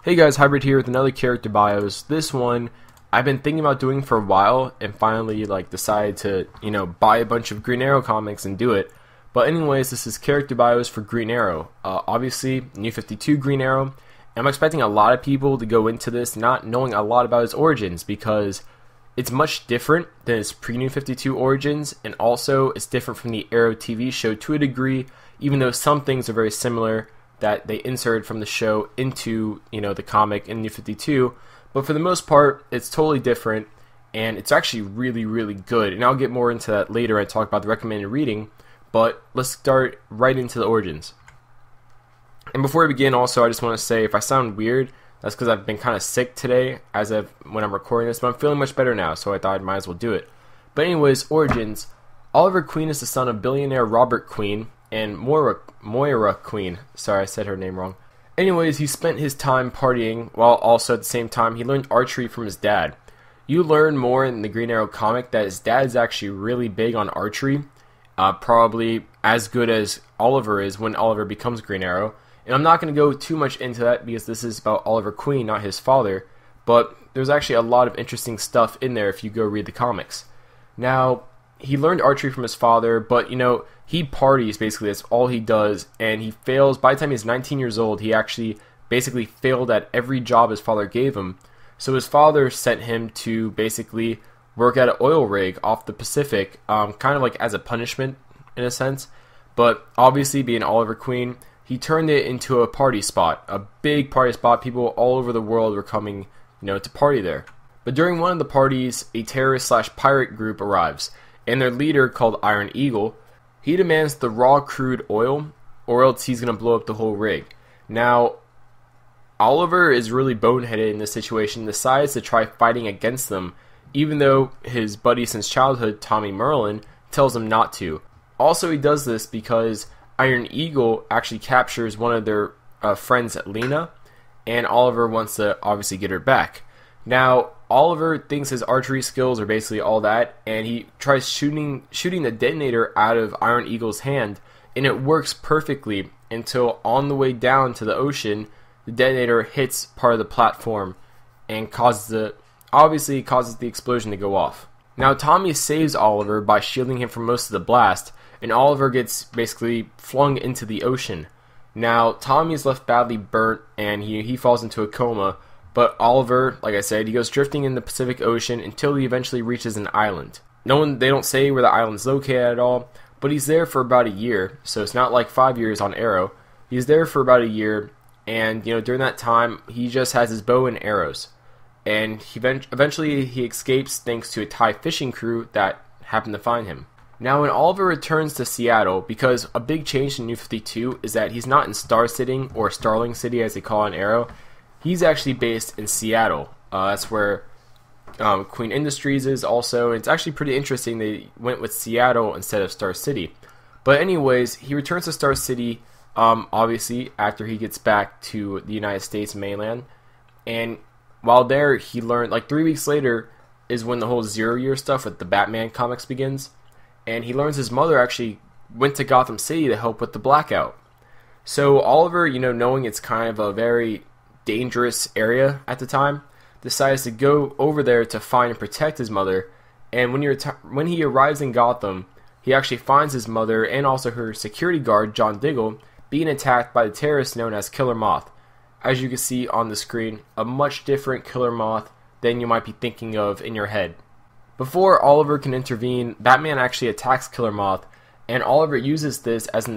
Hey guys, Hybrid here with another character bios. This one I've been thinking about doing for a while and finally decided to, buy a bunch of Green Arrow comics and do it. But anyways, this is character bios for Green Arrow. Obviously, New 52 Green Arrow. And I'm expecting a lot of people to go into this not knowing a lot about his origins because it's much different than his pre-New 52 origins, and also it's different from the Arrow TV show to a degree, even though some things are very similar that they inserted from the show into, the comic in New 52. But for the most part, it's totally different, and it's actually really, really good. And I'll get more into that later and talk about the recommended reading, but let's start right into the origins. And before we begin, also, I just want to say, if I sound weird, that's because I've been kind of sick today as of when I'm recording this, but I'm feeling much better now, so I thought I might as well do it. But anyways, origins. Oliver Queen is the son of billionaire Robert Queen and Moira Queen. Sorry, I said her name wrong. Anyways, he spent his time partying, while also at the same time he learned archery from his dad. You learn more in the Green Arrow comic that his dad is actually really big on archery, probably as good as Oliver is when Oliver becomes Green Arrow. And I'm not going to go too much into that because this is about Oliver Queen, not his father, but there's actually a lot of interesting stuff in there if you go read the comics. Now, he learned archery from his father, but he parties basically, that's all he does, and he fails. By the time he's 19 years old, he actually basically failed at every job his father gave him. So his father sent him to basically work at an oil rig off the Pacific, kind of like as a punishment in a sense. But obviously, being Oliver Queen, he turned it into a party spot, a big party spot. People all over the world were coming, to party there. But during one of the parties, a terrorist/pirate group arrives, and their leader, called Iron Eagle, he demands the raw crude oil, or else he's going to blow up the whole rig. Now, Oliver is really boneheaded in this situation, decides to try fighting against them, even though his buddy since childhood, Tommy Merlin, tells him not to. Also, he does this because Iron Eagle actually captures one of their friends, Lena, and Oliver wants to obviously get her back. Now, Oliver thinks his archery skills are basically all that, and he tries shooting the detonator out of Iron Eagle's hand, and it works perfectly until on the way down to the ocean, the detonator hits part of the platform and causes the explosion to go off. Now, Tommy saves Oliver by shielding him from most of the blast, and Oliver gets basically flung into the ocean. Now, Tommy is left badly burnt, and he falls into a coma, but Oliver, like I said, he goes drifting in the Pacific Ocean until he eventually reaches an island. They don't say where the island's located at all, but he's there for about a year, so it's not like 5 years on Arrow. He's there for about a year, and during that time, he just has his bow and arrows. And eventually he escapes thanks to a Thai fishing crew that happened to find him. Now, when Oliver returns to Seattle, because a big change in New 52 is that he's not in Star City, or Starling City as they call it on Arrow. He's actually based in Seattle. That's where Queen Industries is also. And it's actually pretty interesting they went with Seattle instead of Star City. But anyways, he returns to Star City, obviously, after he gets back to the United States mainland. And while there, he learned, 3 weeks later is when the whole 0 year stuff with the Batman comics begins. And he learns his mother actually went to Gotham City to help with the blackout. So Oliver, knowing it's kind of a very dangerous area at the time, decides to go over there to find and protect his mother. And when he arrives in Gotham, he actually finds his mother and also her security guard, John Diggle, being attacked by the terrorist known as Killer Moth. As you can see on the screen, a much different Killer Moth than you might be thinking of in your head. Before Oliver can intervene, Batman actually attacks Killer Moth, and Oliver uses this as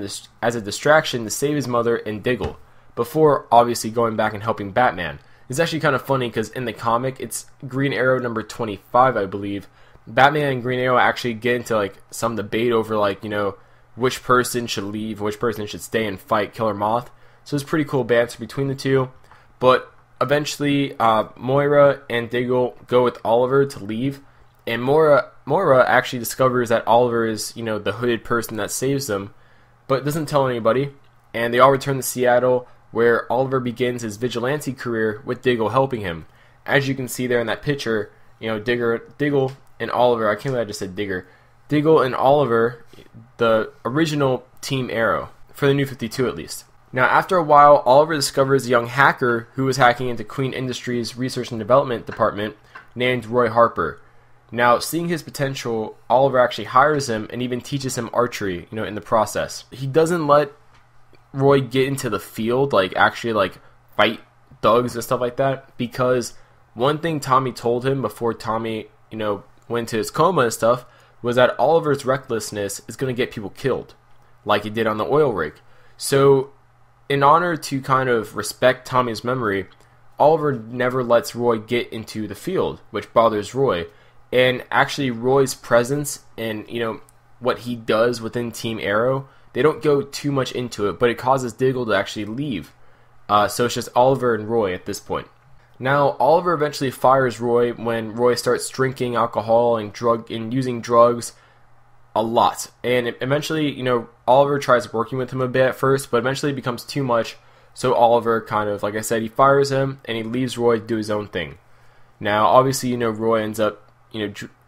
a distraction to save his mother and Diggle, before obviously going back and helping Batman. It's actually kind of funny because in the comic, it's Green Arrow number 25, I believe. Batman and Green Arrow actually get into some debate over which person should leave, which person should stay and fight Killer Moth. So it's pretty cool banter between the two. But eventually, Moira and Diggle go with Oliver to leave, and Moira actually discovers that Oliver is the hooded person that saves them, but doesn't tell anybody. And they all return to Seattle, where Oliver begins his vigilante career with Diggle helping him. As you can see there in that picture, Diggle and Oliver, I can't believe I just said Digger. Diggle and Oliver, the original Team Arrow, for the New 52 at least. Now, after a while, Oliver discovers a young hacker who was hacking into Queen Industries' research and development department named Roy Harper. Now, seeing his potential, Oliver actually hires him and even teaches him archery, in the process. He doesn't let Roy get into the field, actually fight thugs and stuff like that, because one thing Tommy told him before Tommy, went to his coma and stuff, was that Oliver's recklessness is going to get people killed, like he did on the oil rig. So, in honor to kind of respect Tommy's memory, Oliver never lets Roy get into the field, which bothers Roy. And actually, Roy's presence and, what he does within Team Arrow, they don't go too much into it, but it causes Diggle to actually leave. So it's just Oliver and Roy at this point. Now, Oliver eventually fires Roy when Roy starts drinking alcohol and using drugs a lot. And eventually, Oliver tries working with him a bit at first, but eventually it becomes too much. So Oliver kind of, like I said, he fires him and he leaves Roy to do his own thing. Now, obviously, Roy ends up,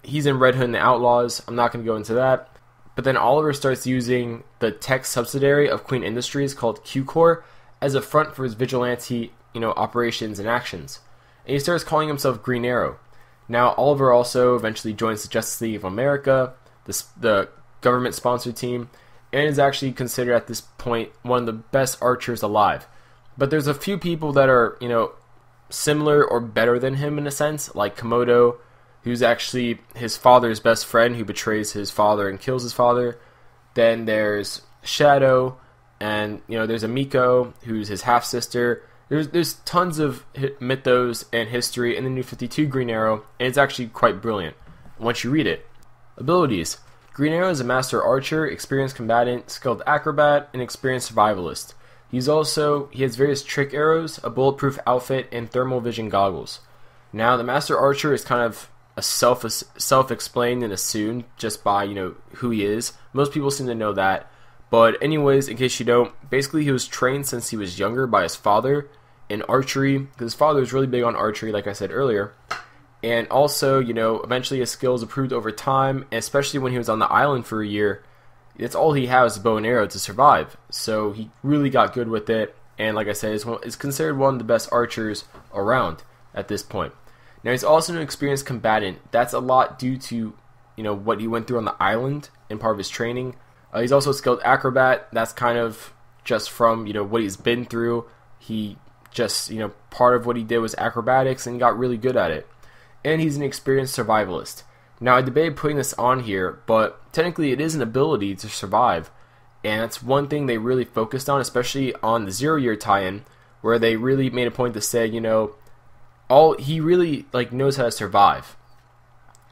he's in Red Hood and the Outlaws. I'm not going to go into that. But then Oliver starts using the tech subsidiary of Queen Industries called Q-Corps as a front for his vigilante, operations and actions. And he starts calling himself Green Arrow. Now, Oliver also eventually joins the Justice League of America, the government-sponsored team, and is actually considered at this point one of the best archers alive. But there's a few people that are, similar or better than him in a sense, like Komodo, who's actually his father's best friend who betrays his father and kills his father. Then there's Shadow, and, there's Amiko, who's his half-sister. There's tons of mythos and history in the New 52 Green Arrow, and it's actually quite brilliant once you read it. Abilities. Green Arrow is a master archer, experienced combatant, skilled acrobat, and experienced survivalist. He has various trick arrows, a bulletproof outfit, and thermal vision goggles. Now, the master archer is kind of a self-explained and assumed just by, who he is. Most people seem to know that. But anyways, in case you don't, basically he was trained since he was younger by his father in archery, because his father was really big on archery, like I said earlier. And also, eventually his skills improved over time, and especially when he was on the island for a year, it's all he had was a bow and arrow to survive. So he really got good with it, and like I said, is considered one of the best archers around at this point. Now, he's also an experienced combatant. That's a lot due to, what he went through on the island and part of his training. He's also a skilled acrobat. That's kind of just from, what he's been through. He just, part of what he did was acrobatics and got really good at it. And he's an experienced survivalist. Now, I debated putting this on here, but technically it is an ability to survive. And that's one thing they really focused on, especially on the 0 Year tie-in, where they really made a point to say, he really knows how to survive.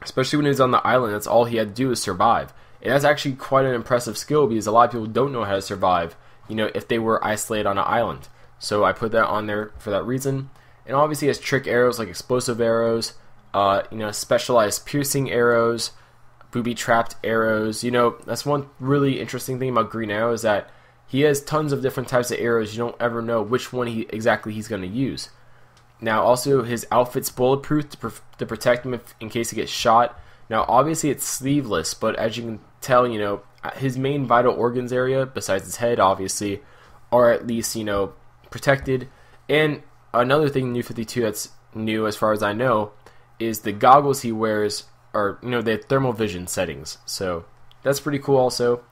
Especially when he was on the island, that's all he had to do is survive. And that's actually quite an impressive skill, because a lot of people don't know how to survive, if they were isolated on an island. So I put that on there for that reason. And obviously he has trick arrows like explosive arrows, specialized piercing arrows, booby-trapped arrows. That's one really interesting thing about Green Arrow is that he has tons of different types of arrows. You don't ever know which one he's going to use. Now, also, his outfit's bulletproof to protect him in case he gets shot. Now, obviously, it's sleeveless, but as you can tell, his main vital organs area, besides his head, obviously, are at least, protected. And another thing in New 52 that's new, as far as I know, is the goggles he wears are, they have thermal vision settings. So that's pretty cool also.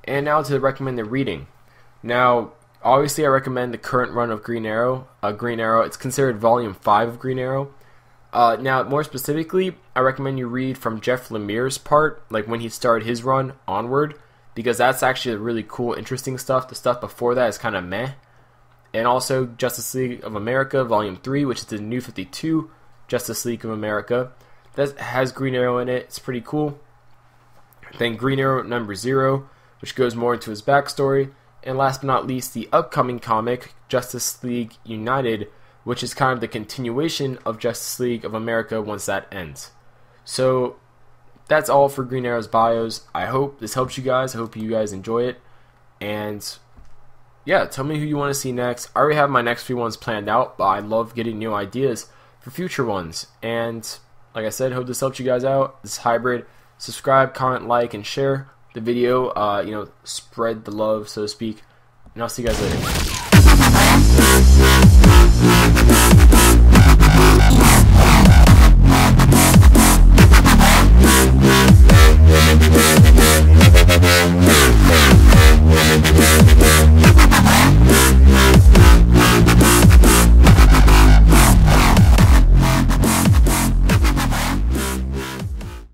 And now to recommend the reading. Now, obviously I recommend the current run of Green Arrow. It's considered volume 5 of Green Arrow. Now, more specifically, I recommend you read from Jeff Lemire's part, when he started his run onward, because that's actually the really cool, interesting stuff. The stuff before that is kind of meh. And also Justice League of America, volume 3, which is the New 52 Justice League of America. That has Green Arrow in it. It's pretty cool. Then Green Arrow number 0, which goes more into his backstory. And last but not least, the upcoming comic, Justice League United, which is kind of the continuation of Justice League of America once that ends. So that's all for Green Arrow's bios. I hope this helps you guys. I hope you guys enjoy it. And yeah, tell me who you want to see next. I already have my next few ones planned out, but I love getting new ideas for future ones. And like I said, hope this helps you guys out. This hybrid. Subscribe, comment, like, and share the video. Spread the love, so to speak. And I'll see you guys later.